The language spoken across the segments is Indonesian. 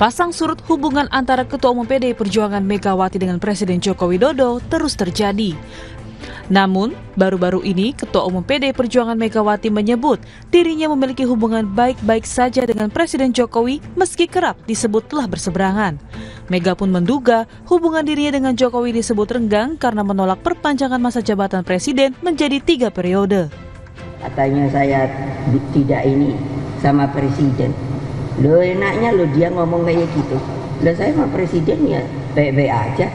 Pasang surut hubungan antara Ketua Umum PDI Perjuangan Megawati dengan Presiden Joko Widodo terus terjadi. Namun, baru-baru ini Ketua Umum PDI Perjuangan Megawati menyebut dirinya memiliki hubungan baik-baik saja dengan Presiden Jokowi meski kerap disebut telah berseberangan. Mega pun menduga hubungan dirinya dengan Jokowi disebut renggang karena menolak perpanjangan masa jabatan Presiden menjadi 3 periode. Katanya saya tidak ini sama Presiden. Loh enaknya lo dia ngomong kayak gitu. Loh saya sama Presiden ya baik-baik aja.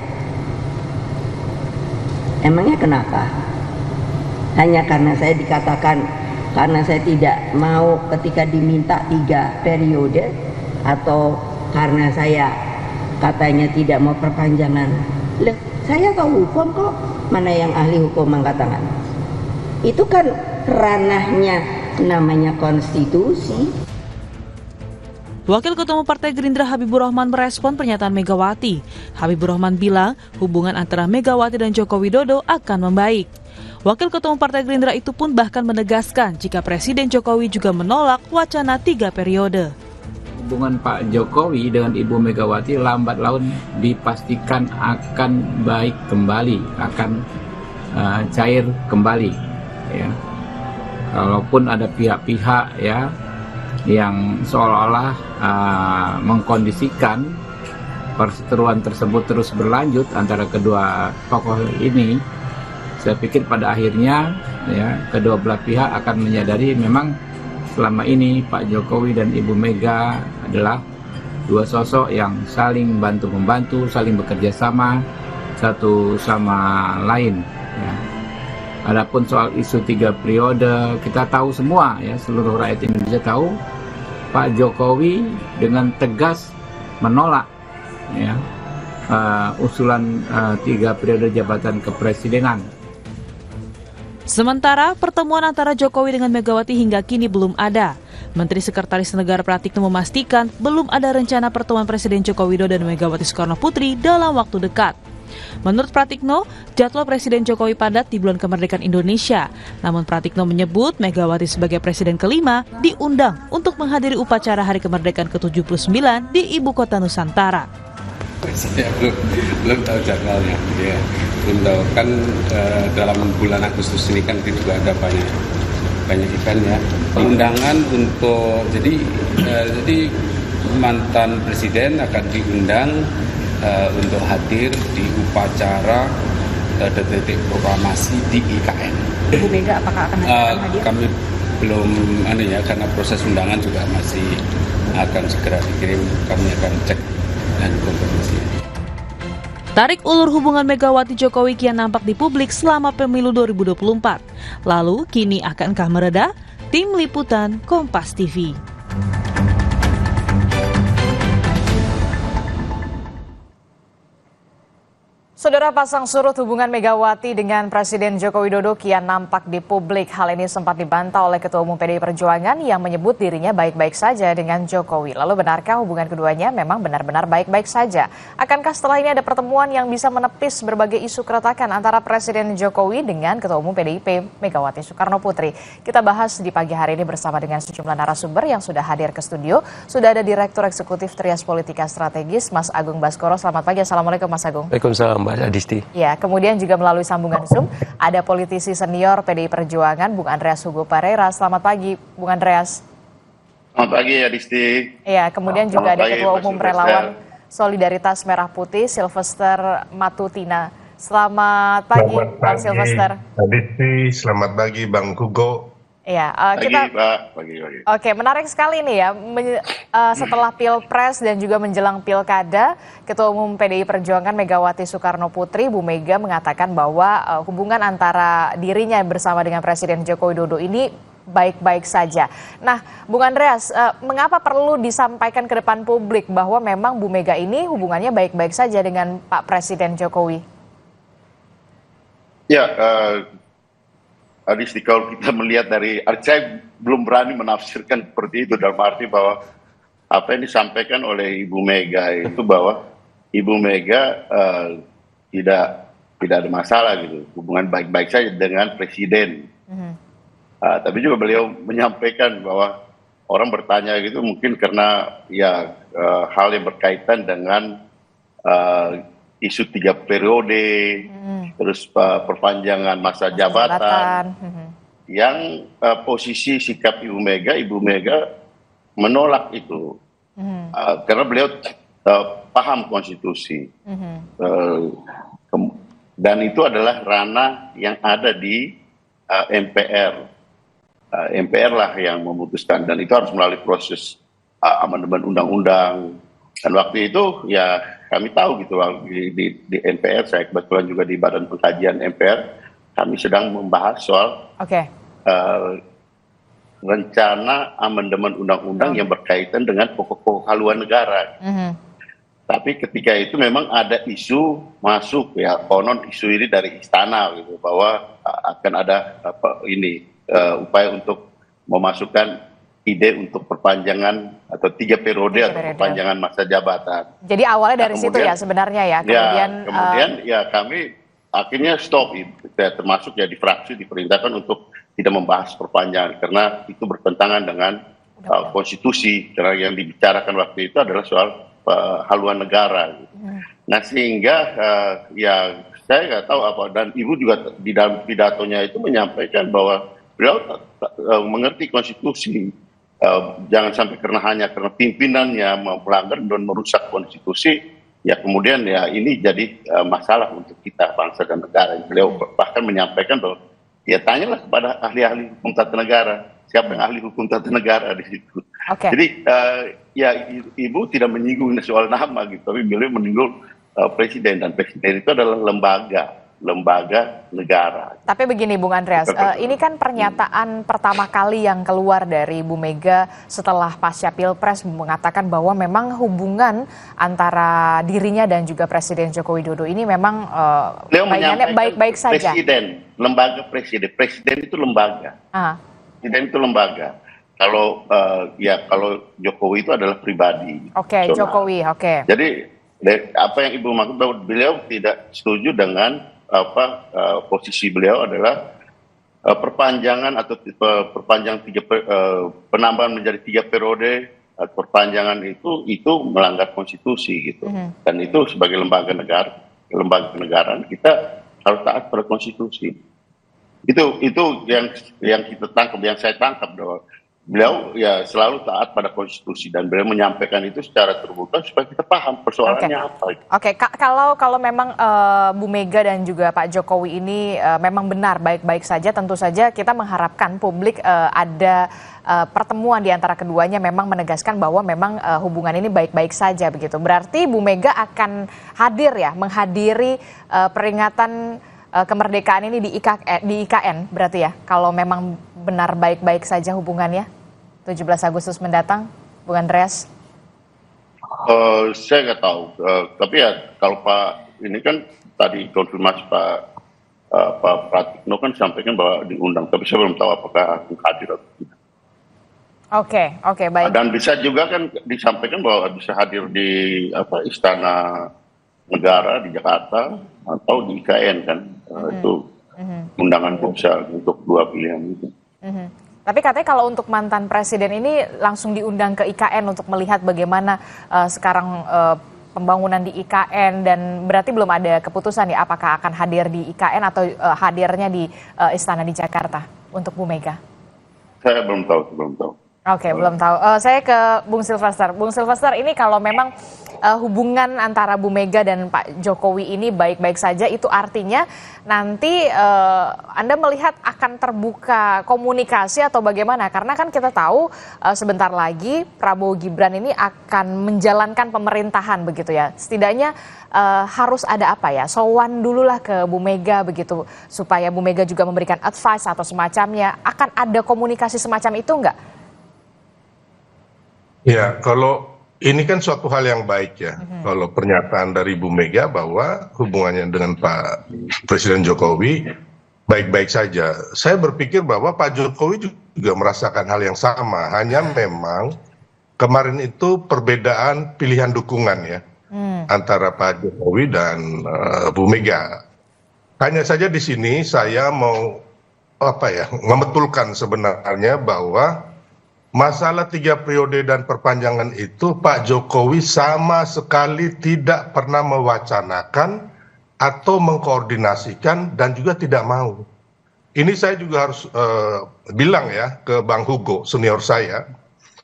Emangnya kenapa? Hanya karena saya dikatakan karena saya tidak mau ketika diminta 3 periode atau karena saya katanya tidak mau perpanjangan. Loh saya tahu hukum kok, mana yang ahli hukum mengatakan. Itu kan ranahnya namanya konstitusi. Wakil Ketua Umum Partai Gerindra Habibur Rahman merespon pernyataan Megawati. Habibur Rahman bilang hubungan antara Megawati dan Joko Widodo akan membaik. Wakil Ketua Umum Partai Gerindra itu pun bahkan menegaskan jika Presiden Jokowi juga menolak wacana 3 periode. Hubungan Pak Jokowi dengan Ibu Megawati lambat laun dipastikan akan baik kembali, akan cair kembali. Ya. Kalaupun ada pihak-pihak ya yang seolah-olah mengkondisikan perseteruan tersebut terus berlanjut antara kedua tokoh ini, saya pikir pada akhirnya ya kedua belah pihak akan menyadari memang selama ini Pak Jokowi dan Ibu Mega adalah dua sosok yang saling bantu-membantu, saling bekerja sama satu sama lain. Ya. Adapun soal isu 3 periode, kita tahu semua ya, seluruh rakyat Indonesia tahu Pak Jokowi dengan tegas menolak ya, usulan 3 periode jabatan kepresidenan. Sementara pertemuan antara Jokowi dengan Megawati hingga kini belum ada. Menteri Sekretaris Negara Pratikno memastikan belum ada rencana pertemuan Presiden Joko Widodo dan Megawati Soekarno Putri dalam waktu dekat. Menurut Pratikno, jadwal Presiden Jokowi padat di bulan kemerdekaan Indonesia. Namun Pratikno menyebut Megawati sebagai presiden kelima diundang untuk menghadiri upacara Hari Kemerdekaan ke-79 di Ibu Kota Nusantara. Saya belum tahu jadwalnya, ya. Belum tahu kan dalam bulan Agustus ini kan juga ada banyak event ya. Undangan untuk jadi mantan presiden akan diundang untuk hadir di upacara detik proklamasi di IKN. Ibu Mega apakah akan hadir? Kami belum karena proses undangan juga masih akan segera dikirim. Kami akan cek dan konfirmasi. Tarik ulur hubungan Megawati Jokowi kian nampak di publik selama pemilu 2024. Lalu kini akankah mereda? Tim Liputan Kompas TV. Saudara, pasang surut hubungan Megawati dengan Presiden Joko Widodo kian nampak di publik. Hal ini sempat dibantah oleh Ketua Umum PDI Perjuangan yang menyebut dirinya baik-baik saja dengan Jokowi. Lalu benarkah hubungan keduanya memang benar-benar baik-baik saja? Akankah setelah ini ada pertemuan yang bisa menepis berbagai isu keretakan antara Presiden Jokowi dengan Ketua Umum PDIP Megawati Soekarno Putri? Kita bahas di pagi hari ini bersama dengan sejumlah narasumber yang sudah hadir ke studio. Sudah ada Direktur Eksekutif Trias Politika Strategis, Mas Agung Baskoro. Selamat pagi, Assalamualaikum Mas Agung. Waalaikumsalam Mbak Adisti. Ya, kemudian juga melalui sambungan Zoom ada politisi senior PDI Perjuangan, Bung Andreas Hugo Parera. Selamat pagi, Bung Andreas. Selamat pagi, Adisti. Ya, kemudian juga ada Ketua Umum Relawan Solidaritas Merah Putih, Sylvester Matutina. Selamat pagi, Bang Sylvester. Adisti, selamat pagi, Bang Hugo. Ya, pagi. Oke, menarik sekali nih ya. Setelah Pilpres dan juga menjelang Pilkada, Ketua Umum PDI Perjuangan Megawati Soekarno Putri, Bu Mega mengatakan bahwa hubungan antara dirinya bersama dengan Presiden Joko Widodo ini baik-baik saja. Nah, Bung Andreas, mengapa perlu disampaikan ke depan publik bahwa memang Bu Mega ini hubungannya baik-baik saja dengan Pak Presiden Jokowi? Ya, Adisti, kalau kita melihat dari, saya belum berani menafsirkan seperti itu dalam arti bahwa apa yang disampaikan oleh Ibu Mega itu bahwa Ibu Mega tidak ada masalah gitu, hubungan baik-baik saja dengan Presiden. Tapi juga beliau menyampaikan bahwa orang bertanya gitu mungkin karena ya hal yang berkaitan dengan isu 3 periode, terus perpanjangan masa jabatan, yang posisi sikap Ibu Mega menolak itu, karena beliau paham konstitusi, dan itu adalah ranah yang ada di MPR. MPR lah yang memutuskan, dan itu harus melalui proses amandemen undang-undang. Dan waktu itu ya kami tahu gitu di MPR, saya kebetulan juga di Badan Pengkajian MPR, kami sedang membahas soal rencana amandemen undang-undang yang berkaitan dengan pokok-pokok haluan negara. Tapi ketika itu memang ada isu masuk ya, konon isu ini dari istana gitu, bahwa akan ada upaya untuk memasukkan ide untuk perpanjangan atau 3 periode atau perpanjangan masa jabatan. Jadi awalnya dari situ ya sebenarnya ya. Kemudian ya kami akhirnya stop itu, termasuk ya di fraksi diperintahkan untuk tidak membahas perpanjangan karena itu bertentangan dengan konstitusi, karena yang dibicarakan waktu itu adalah soal haluan negara. Nah sehingga ya saya nggak tahu apa, dan Ibu juga di dalam pidatonya itu menyampaikan bahwa beliau mengerti konstitusi. Jangan sampai hanya karena pimpinannya melanggar dan merusak konstitusi, ya kemudian ya ini jadi masalah untuk kita bangsa dan negara. Beliau bahkan menyampaikan bahwa ya tanyalah kepada ahli-ahli hukum tata negara, siapa yang ahli hukum tata negara di situ. Jadi ya Ibu tidak menyinggung soal nama gitu, tapi beliau menyinggung presiden, dan presiden itu adalah lembaga negara. Tapi begini Bung Andreas, ini kan pernyataan pertama kali yang keluar dari Bu Mega setelah pasca Pilpres mengatakan bahwa memang hubungan antara dirinya dan juga Presiden Joko Widodo ini memang baik-baik saja. Presiden itu lembaga. Presiden itu lembaga. Kalau Jokowi itu adalah pribadi. Jokowi. Jadi apa yang Ibu maksud bahwa beliau tidak setuju dengan posisi beliau adalah perpanjangan atau penambahan menjadi 3 periode, perpanjangan itu melanggar konstitusi gitu. Dan itu sebagai lembaga kenegaraan kita harus taat pada konstitusi. Itu yang kita tangkap, yang saya tangkap bahwa beliau ya selalu taat pada konstitusi, dan beliau menyampaikan itu secara terbuka supaya kita paham persoalannya apa. Kalau memang Bu Mega dan juga Pak Jokowi ini memang benar baik-baik saja, tentu saja kita mengharapkan publik ada pertemuan di antara keduanya memang menegaskan bahwa memang hubungan ini baik-baik saja begitu. Berarti Bu Mega akan hadir ya, menghadiri peringatan kemerdekaan ini di IKN berarti ya, kalau memang benar baik-baik saja hubungannya 17 Agustus mendatang, Bung Andreas? Saya nggak tahu, tapi ya kalau Pak ini kan tadi konfirmasi Pak Pratikno kan sampaikan bahwa diundang, tapi saya belum tahu apakah hadir atau tidak. Oke, baik. Dan bisa juga kan disampaikan bahwa bisa hadir di Istana Negara di Jakarta atau di IKN kan, itu undangan bisa untuk 2 pilihan itu. Tapi katanya kalau untuk mantan presiden ini langsung diundang ke IKN untuk melihat bagaimana sekarang pembangunan di IKN, dan berarti belum ada keputusan ya apakah akan hadir di IKN atau hadirnya di Istana di Jakarta untuk Bu Mega? Saya belum tahu. Belum tahu. Saya ke Bung Silvester. Bung Silvester, ini kalau memang hubungan antara Bu Mega dan Pak Jokowi ini baik-baik saja, itu artinya nanti Anda melihat akan terbuka komunikasi atau bagaimana? Karena kan kita tahu sebentar lagi Prabowo Gibran ini akan menjalankan pemerintahan begitu ya. Setidaknya harus ada sowan dululah ke Bu Mega begitu, supaya Bu Mega juga memberikan advice atau semacamnya. Akan ada komunikasi semacam itu enggak? Ya, kalau ini kan suatu hal yang baik ya, kalau pernyataan dari Bu Mega bahwa hubungannya dengan Pak Presiden Jokowi baik-baik saja. Saya berpikir bahwa Pak Jokowi juga merasakan hal yang sama, hanya memang kemarin itu perbedaan pilihan dukungan ya antara Pak Jokowi dan Bu Mega. Hanya saja di sini saya mau membetulkan sebenarnya bahwa masalah 3 periode dan perpanjangan itu Pak Jokowi sama sekali tidak pernah mewacanakan atau mengkoordinasikan dan juga tidak mau. Ini saya juga harus bilang ya ke Bang Hugo, senior saya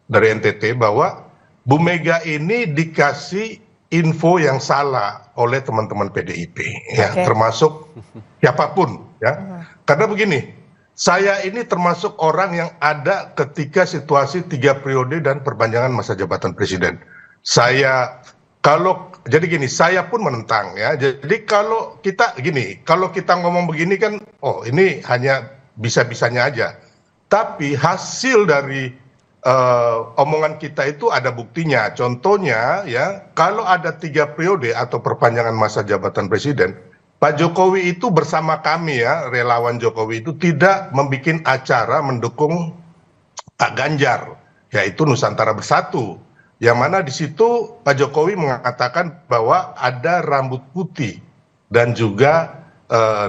dari NTT, bahwa Bu Mega ini dikasih info yang salah oleh teman-teman PDIP, ya, termasuk siapapun, ya. Karena begini, saya ini termasuk orang yang ada ketika situasi 3 periode dan perpanjangan masa jabatan presiden. Jadi gini, saya pun menentang, ya. Jadi kalau kita ngomong begini kan, oh ini hanya bisa-bisanya aja. Tapi hasil dari omongan kita itu ada buktinya. Contohnya, ya, kalau ada 3 periode atau perpanjangan masa jabatan presiden, Pak Jokowi itu bersama kami, ya, relawan Jokowi itu tidak membuat acara mendukung Pak Ganjar, yaitu Nusantara Bersatu. Yang mana di situ Pak Jokowi mengatakan bahwa ada rambut putih dan juga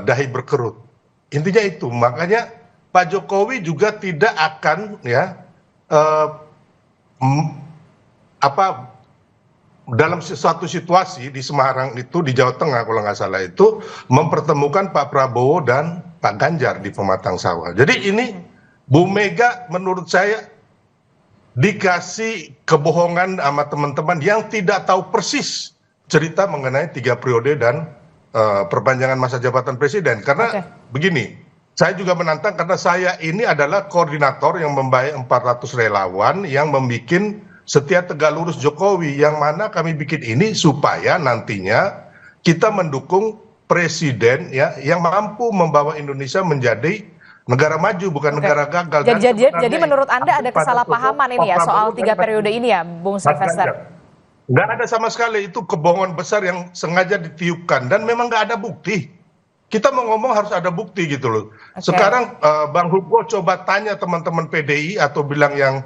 dahi berkerut. Intinya itu, makanya Pak Jokowi juga tidak akan, ya, dalam suatu situasi di Semarang itu, di Jawa Tengah kalau nggak salah itu, mempertemukan Pak Prabowo dan Pak Ganjar di Pematang Sawah. Jadi ini Bu Mega menurut saya dikasih kebohongan sama teman-teman yang tidak tahu persis cerita mengenai 3 periode dan perpanjangan masa jabatan presiden. Karena begini, saya juga menantang karena saya ini adalah koordinator yang membayar 400 relawan yang membuat Setia Tegak Lurus Jokowi, yang mana kami bikin ini supaya nantinya kita mendukung presiden, ya, yang mampu membawa Indonesia menjadi negara maju, bukan negara gagal. Jadi menurut Anda ada kesalahpahaman ini ya soal 3 periode ini ya, Bung Sylvester? Nggak ada sama sekali, itu kebohongan besar yang sengaja ditiupkan dan memang nggak ada bukti. Kita mau ngomong harus ada bukti gitu loh. Sekarang Bang Hugo coba tanya teman-teman PDI atau bilang yang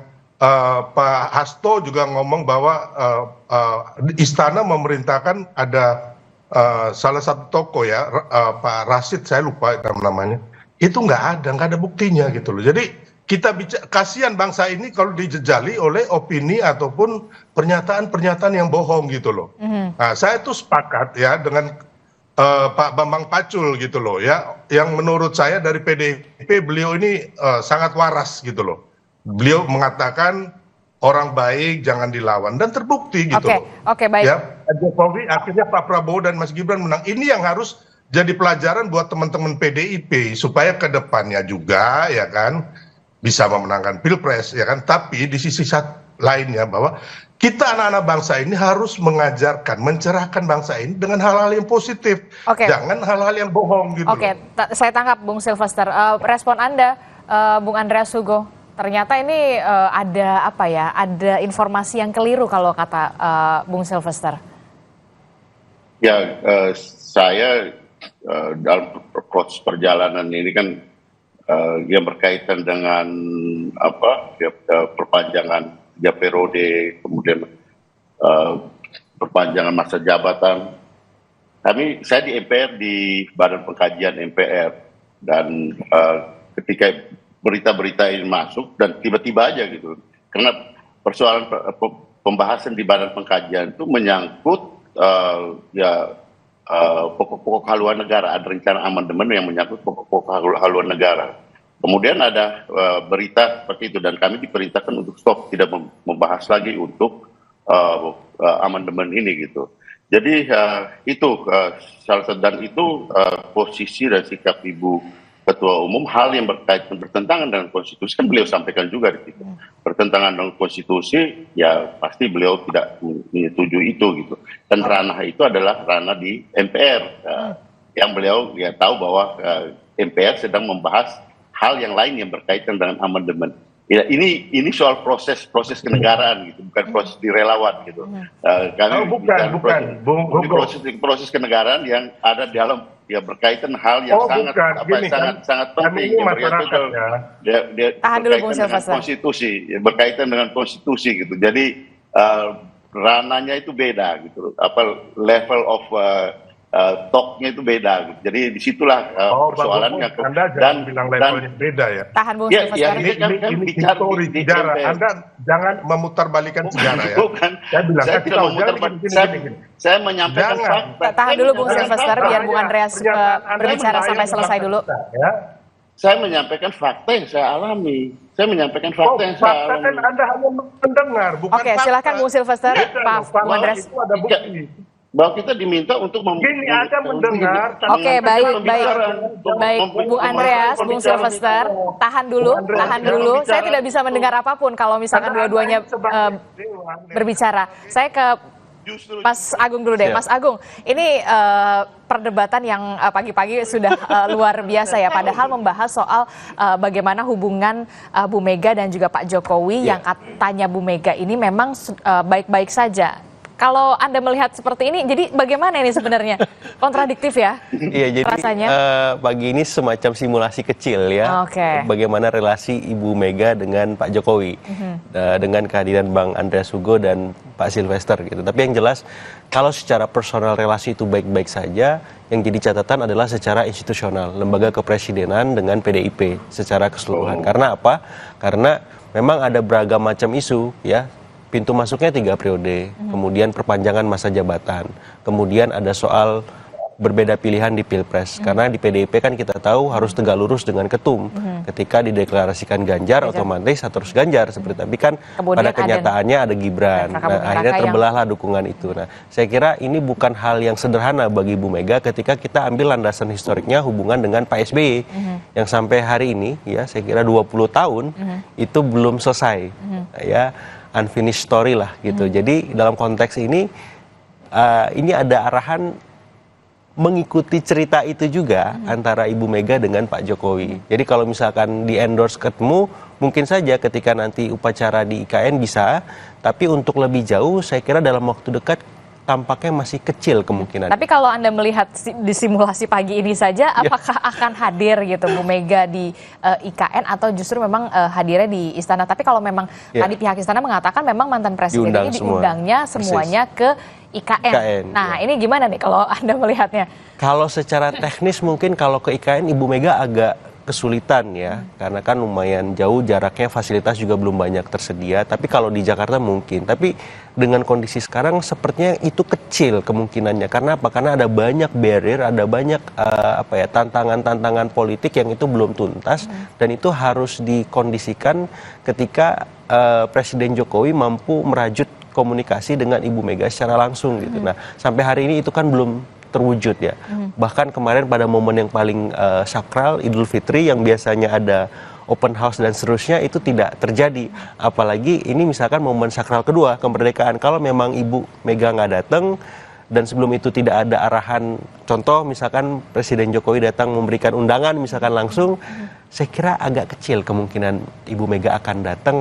Pak Hasto juga ngomong bahwa istana memerintahkan ada salah satu toko, ya, Pak Rashid, saya lupa namanya. Itu nggak ada buktinya gitu loh. Jadi kita kasihan bangsa ini kalau dijejali oleh opini ataupun pernyataan-pernyataan yang bohong gitu loh. Nah, saya tuh sepakat, ya, dengan Pak Bambang Pacul gitu loh, ya, yang menurut saya dari PDIP beliau ini sangat waras gitu loh. Beliau mengatakan orang baik jangan dilawan dan terbukti gitu loh. Baik. Ya, Jokowi akhirnya Pak Prabowo dan Mas Gibran menang. Ini yang harus jadi pelajaran buat teman-teman PDIP supaya ke depannya juga, ya kan, bisa memenangkan Pilpres, ya kan. Tapi di sisi lainnya bahwa kita anak-anak bangsa ini harus mengajarkan, mencerahkan bangsa ini dengan hal-hal yang positif, jangan hal-hal yang bohong gitu. Saya tangkap Bung Sylvester. Respon Anda, Bung Andreas Hugo, ternyata ini ada apa ya? Ada informasi yang keliru kalau kata Bung Sylvester. Ya, saya dalam proses perjalanan ini kan yang berkaitan dengan perpanjangan 3 periode, kemudian perpanjangan masa jabatan. Saya di MPR, di Badan Pengkajian MPR, dan ketika berita-berita ini masuk dan tiba-tiba aja gitu, karena persoalan pembahasan di Badan Pengkajian itu menyangkut pokok-pokok haluan negara, ada rencana amandemen yang menyangkut pokok-pokok haluan negara. Kemudian ada berita seperti itu dan kami diperintahkan untuk stop, tidak membahas lagi untuk amandemen ini gitu. Jadi itu salah satu, dan itu posisi dan sikap Ibu Ketua Umum, hal yang bertentangan dengan konstitusi kan beliau sampaikan juga di situ. Bertentangan dengan konstitusi, ya pasti beliau tidak menyetujui itu gitu. Dan ranah itu adalah ranah di MPR, yang beliau ya tahu bahwa MPR sedang membahas hal yang lain yang berkaitan dengan amandemen. Ya, ini soal proses kenegaraan gitu, bukan proses di relawan gitu. Proses kenegaraan yang ada di dalam, ya, berkaitan hal yang sangat penting yang berkaitan dengan konstitusi, ya, berkaitan dengan konstitusi gitu. Jadi ranahnya itu beda gitu. Level of talknya itu beda. Jadi disitulah persoalannya. Anda jangan bilang levelnya beda ya. Tahan Bung Ya, Silvester. ya, Ini histori sejarah. Anda jangan memutarbalikkan sejarah ya. Bukan. Saya bilang Saya kasih tidak tahu memutar- gini. saya menyampaikan Jangan. fakta. Tahan dulu Bung Saya Silvester biar Bung Andreas berbicara sampai selesai dulu. Ya. Saya menyampaikan fakta yang saya alami. Saya menyampaikan fakta yang saya Fakta kan alami. Anda hanya mendengar, bukan Oke, fakta. silakan Bung Silvester. Beda Maaf, loh, Bung kalau Andreas. itu ada bukti. Bahwa kita diminta untuk Gini aja mendengar. Oke, baik. Baik, Bung Andreas, Bung Silvester, tahan dulu. Saya tidak bisa mendengar apapun kalau misalkan dua-duanya berbicara. Saya ke Mas Agung dulu deh. Mas Agung, ini perdebatan yang pagi-pagi sudah luar biasa ya. Padahal membahas soal bagaimana hubungan Bu Mega dan juga Pak Jokowi yang katanya Bu Mega ini memang baik-baik saja. Kalau Anda melihat seperti ini, jadi bagaimana ini sebenarnya? Kontradiktif ya? Iya, jadi rasanya. Pagi ini semacam simulasi kecil ya. Oke. Bagaimana relasi Ibu Mega dengan Pak Jokowi. Dengan kehadiran Bang Andreas Hugo dan Pak Silvester gitu. Tapi yang jelas, kalau secara personal relasi itu baik-baik saja, yang jadi catatan adalah secara institusional. Lembaga kepresidenan dengan PDIP secara keseluruhan. Karena apa? Karena memang ada beragam macam isu ya. Pintu masuknya 3 periode, kemudian perpanjangan masa jabatan, kemudian ada soal berbeda pilihan di Pilpres. Karena di PDIP kan kita tahu harus tegak lurus dengan ketum. Ketika dideklarasikan Ganjar, otomatis terus Ganjar. Tapi kan Kemudian pada kenyataannya ada Gibran. Nah, akhirnya terbelahlah dukungan itu. Nah, saya kira ini bukan hal yang sederhana bagi Bu Mega ketika kita ambil landasan historiknya hubungan dengan Pak SBY. Yang sampai hari ini, ya saya kira 20 tahun, itu belum selesai. Ya, unfinished story lah gitu. Jadi dalam konteks ini ada arahan mengikuti cerita itu juga antara Ibu Mega dengan Pak Jokowi. Jadi kalau misalkan di endorse ketemu, mungkin saja ketika nanti upacara di IKN bisa, tapi untuk lebih jauh saya kira dalam waktu dekat tampaknya masih kecil kemungkinan. Tapi kalau Anda melihat di simulasi pagi ini saja, apakah akan hadir gitu Bu Mega di IKN atau justru memang hadirnya di istana? Tapi kalau memang tadi pihak istana mengatakan memang mantan presiden ini diundangnya semuanya ke IKN. Nah ini gimana nih kalau Anda melihatnya? Kalau secara teknis mungkin kalau ke IKN Ibu Mega agak kesulitan ya, karena kan lumayan jauh jaraknya, fasilitas juga belum banyak tersedia. Tapi kalau di Jakarta mungkin. Tapi dengan kondisi sekarang sepertinya itu kecil kemungkinannya. Karena apa? Karena ada banyak barrier, ada banyak tantangan-tantangan politik yang itu belum tuntas dan itu harus dikondisikan ketika Presiden Jokowi mampu merajut komunikasi dengan Ibu Mega secara langsung gitu. Nah, sampai hari ini itu kan belum terwujud ya. Bahkan kemarin pada momen yang paling sakral Idul Fitri yang biasanya ada open house dan seterusnya itu tidak terjadi. Apalagi ini misalkan momen sakral kedua kemerdekaan, kalau memang Ibu Mega nggak datang dan sebelum itu tidak ada arahan, contoh misalkan Presiden Jokowi datang memberikan undangan misalkan langsung, saya kira agak kecil kemungkinan Ibu Mega akan datang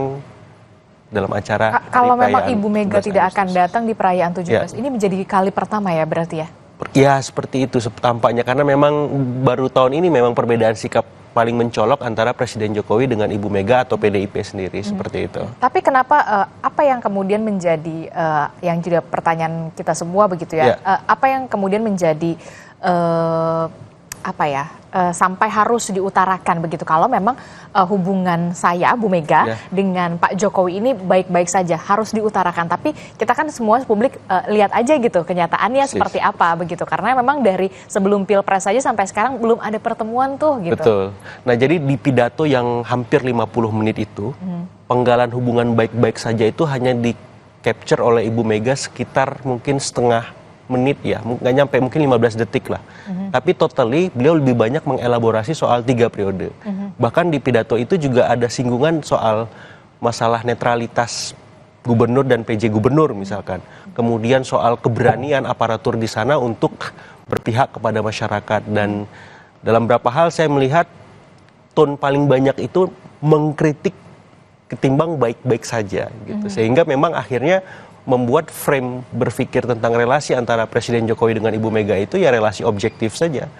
dalam acara. Kalau memang Ibu Mega tidak akan datang di perayaan 17, ini menjadi kali pertama ya berarti ya? Ya seperti itu tampaknya, karena memang baru tahun ini memang perbedaan sikap paling mencolok antara Presiden Jokowi dengan Ibu Mega atau PDIP sendiri seperti itu. Tapi kenapa apa yang kemudian menjadi yang juga pertanyaan kita semua begitu ya? Apa yang kemudian menjadi sampai harus diutarakan begitu kalau memang hubungan saya Bu Mega dengan Pak Jokowi ini baik-baik saja, harus diutarakan, tapi kita kan semua publik lihat aja gitu kenyataannya seperti apa begitu, karena memang dari sebelum Pilpres saja sampai sekarang belum ada pertemuan tuh gitu. Betul. Nah jadi di pidato yang hampir 50 menit itu penggalan hubungan baik-baik saja itu hanya di capture oleh Ibu Mega sekitar mungkin setengah menit ya, nggak nyampe mungkin 15 detik lah. Tapi totally beliau lebih banyak mengelaborasi soal 3 periode. Bahkan di pidato itu juga ada singgungan soal masalah netralitas gubernur dan PJ gubernur misalkan. Kemudian soal keberanian aparatur di sana untuk berpihak kepada masyarakat. Dan dalam beberapa hal saya melihat tone paling banyak itu mengkritik ketimbang baik-baik saja gitu. Sehingga memang akhirnya membuat frame berpikir tentang relasi antara Presiden Jokowi dengan Ibu Mega itu ya relasi objektif saja.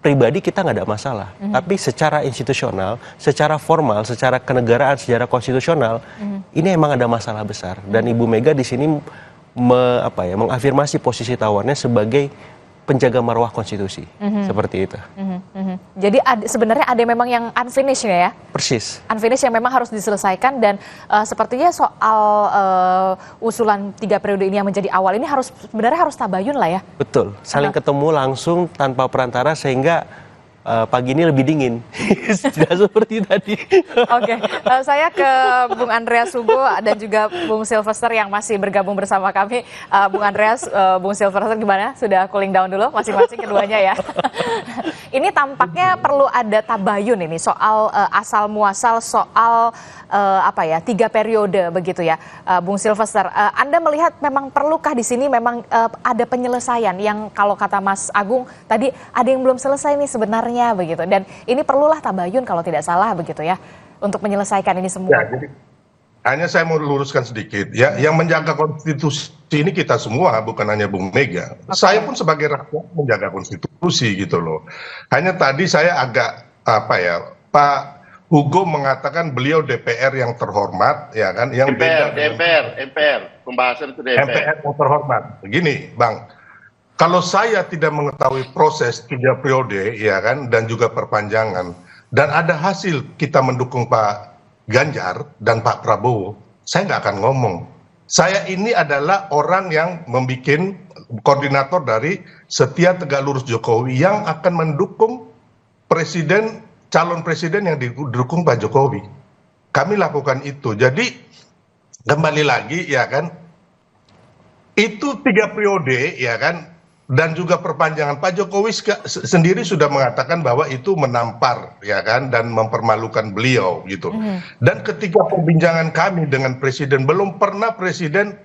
Pribadi kita nggak ada masalah, tapi secara institusional, secara formal, secara kenegaraan, secara konstitusional, ini emang ada masalah besar. Dan Ibu Mega di sini mengafirmasi posisi tawarnya sebagai penjaga marwah konstitusi, seperti itu. Jadi sebenarnya ada memang yang unfinished ya? Persis. Unfinished yang memang harus diselesaikan dan sepertinya soal usulan 3 periode ini yang menjadi awal ini sebenarnya harus tabayun lah ya? Betul, saling ketemu langsung tanpa perantara sehingga pagi ini lebih dingin. Tidak seperti tadi. Oke, saya ke Bung Andreas Hugo dan juga Bung Sylvester yang masih bergabung bersama kami. Bung Andreas, Bung Sylvester gimana? Sudah cooling down dulu masing-masing keduanya ya? Ini tampaknya perlu ada tabayun ini soal asal muasal soal 3 periode begitu ya, Bung Sylvester. Anda melihat memang perlukah di sini memang ada penyelesaian yang kalau kata Mas Agung tadi ada yang belum selesai nih sebenarnya begitu, dan ini perlulah tabayun kalau tidak salah begitu ya untuk menyelesaikan ini semua. Ya, jadi hanya saya mau luruskan sedikit ya, yang menjaga konstitusi ini kita semua, bukan hanya Bung Mega. Saya pun sebagai rakyat menjaga konstitusi gitu loh. Hanya tadi saya agak Pak Hugo mengatakan beliau DPR yang terhormat, ya kan? Yang MPR, pembahasan itu DPR. MPR yang terhormat. Begini, Bang. Kalau saya tidak mengetahui proses 3 periode, ya kan, dan juga perpanjangan, dan ada hasil kita mendukung Pak Ganjar dan Pak Prabowo, saya nggak akan ngomong. Saya ini adalah orang yang membuat koordinator dari Setia Tegak Lurus Jokowi yang akan mendukung calon presiden yang didukung Pak Jokowi. Kami lakukan itu. Jadi kembali lagi, ya kan, itu 3 periode, ya kan. Dan juga perpanjangan, Pak Jokowi sendiri sudah mengatakan bahwa itu menampar, ya kan, dan mempermalukan beliau gitu. Dan ketika perbincangan kami dengan presiden, belum pernah presiden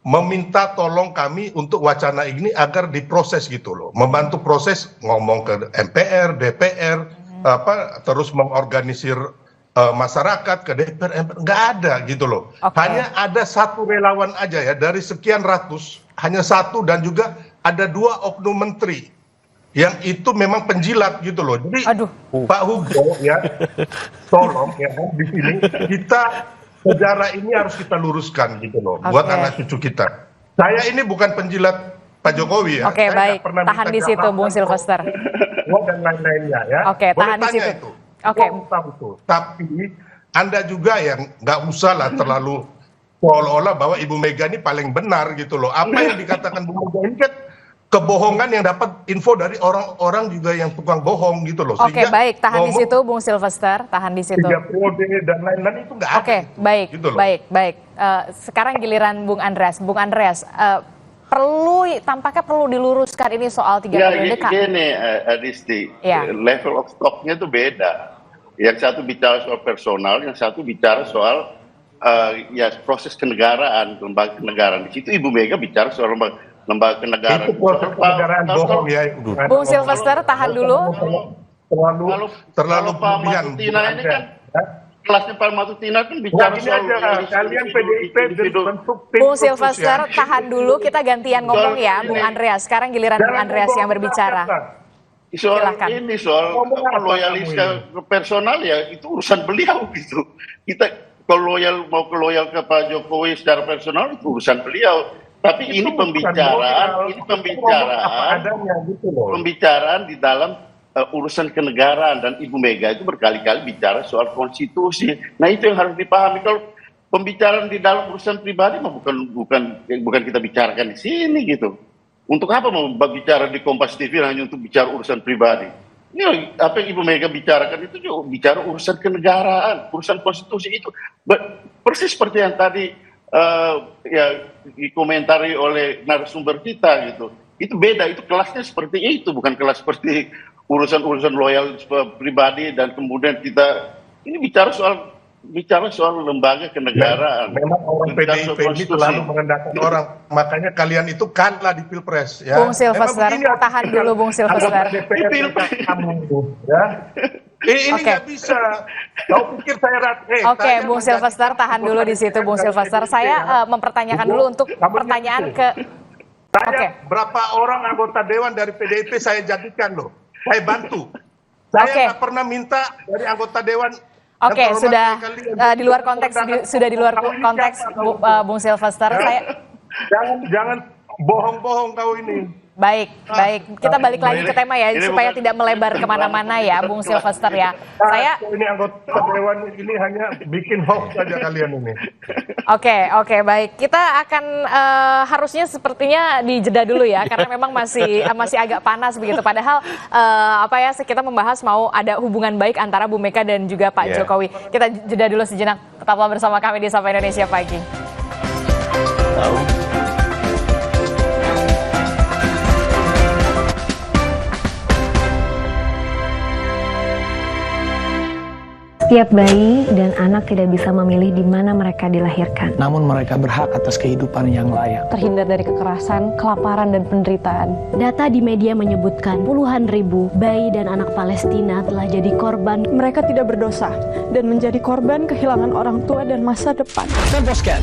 meminta tolong kami untuk wacana ini agar diproses gitu loh, membantu proses, ngomong ke MPR, DPR, terus mengorganisir masyarakat ke DPR, nggak ada gitu loh. Hanya ada 1 relawan aja ya dari sekian ratus, hanya 1, dan juga ada 2 oknum menteri yang itu memang penjilat gitu loh. Jadi Pak Hugo ya, tolong ya di sini kita sejarah ini harus kita luruskan gitu loh, buat anak cucu kita. Saya ini bukan penjilat Pak Jokowi ya. Oke, baik. Tahan di situ, Bung Sylvester. Dan lain-lainnya ya. Oke, tahan di situ. Itu. Oke. Tapi Anda juga yang nggak usah lah terlalu seolah-olah bahwa Ibu Mega ini paling benar gitu loh. Apa yang dikatakan Bu Mega ini kan kebohongan yang dapat info dari orang-orang juga yang tukang bohong gitu loh. Oke, baik. Tahan di situ, Bung Sylvester. Tahan di situ. 3 periode dan lain-lain itu nggak ada. Oke, baik. Gitu loh. Baik. Sekarang giliran Bung Andreas. Bung Andreas, tampaknya perlu diluruskan ini soal 3 periode. Gini, Adisti, level of stocknya itu beda. Yang satu bicara soal personal, yang satu bicara soal proses kenegaraan, lembaga kenegaraan. Di situ Ibu Mega bicara soal lembaga kenegaraan. Itu proses kenegaraan bohong ya. Bung Sylvester, tahan dulu. Terlalu Pak Matutina ini kan kelasnya Pak Matutina kan bicara soal kalian PDIP bentuk tim. Bung Sylvester, tahan dulu, kita gantian ngomong ya, Bung Andreas. Sekarang giliran Bung Andreas yang berbicara. Soal loyalis ke personal ya itu urusan beliau gitu. Kita kalau mau loyal ke Pak Jokowi secara personal itu urusan beliau. Tapi ini pembicaraan di dalam urusan kenegaraan, dan Ibu Mega itu berkali-kali bicara soal konstitusi. Nah itu yang harus dipahami. Kalau pembicaraan di dalam urusan pribadi mah bukan kita bicarakan di sini gitu. Untuk apa mau bicara di Kompas TV hanya untuk bicara urusan pribadi? Ini apa yang Ibu Mega bicarakan itu juga bicara urusan kenegaraan, urusan konstitusi itu. Persis seperti yang tadi dikomentari oleh narasumber kita gitu. Itu beda, itu kelasnya seperti itu, bukan kelas seperti urusan loyal pribadi dan kemudian kita ini bicara soal lembaga kenegaraan. Memang orang PDIP ini selalu merendahkan orang, makanya kalian itu kalah di Pilpres ya. Bung Sylvester, tahan dulu Bung Sylvester. Ini nggak bisa. Kau pikir saya Oke, Bung Sylvester, tahan dulu di situ, Bung Sylvester. Saya mempertanyakan dulu untuk pertanyaan ke. Berapa orang anggota dewan dari PDIP saya jadikan loh, saya bantu. Saya nggak pernah minta dari anggota dewan. Oke, sudah di luar konteks, Bung Sylvester. Jangan bohong-bohong kau ini. Baik. Kita balik lagi ke tema ya, supaya tidak melebar kemana-mana ya, Bung Sylvester ya. Ini anggota dewan ini hanya bikin hoax saja kalian ini. Oke, baik. Kita akan harusnya sepertinya dijeda dulu ya, karena memang masih agak panas begitu. Padahal kita membahas mau ada hubungan baik antara Bu Mega dan juga Pak Jokowi. Kita jeda dulu sejenak. Tetaplah bersama kami di Sapa Indonesia Pagi. Setiap bayi dan anak tidak bisa memilih di mana mereka dilahirkan. Namun mereka berhak atas kehidupan yang layak. Terhindar dari kekerasan, kelaparan, dan penderitaan. Data di media menyebutkan puluhan ribu bayi dan anak Palestina telah jadi korban. Mereka tidak berdosa dan menjadi korban kehilangan orang tua dan masa depan. Temposcan,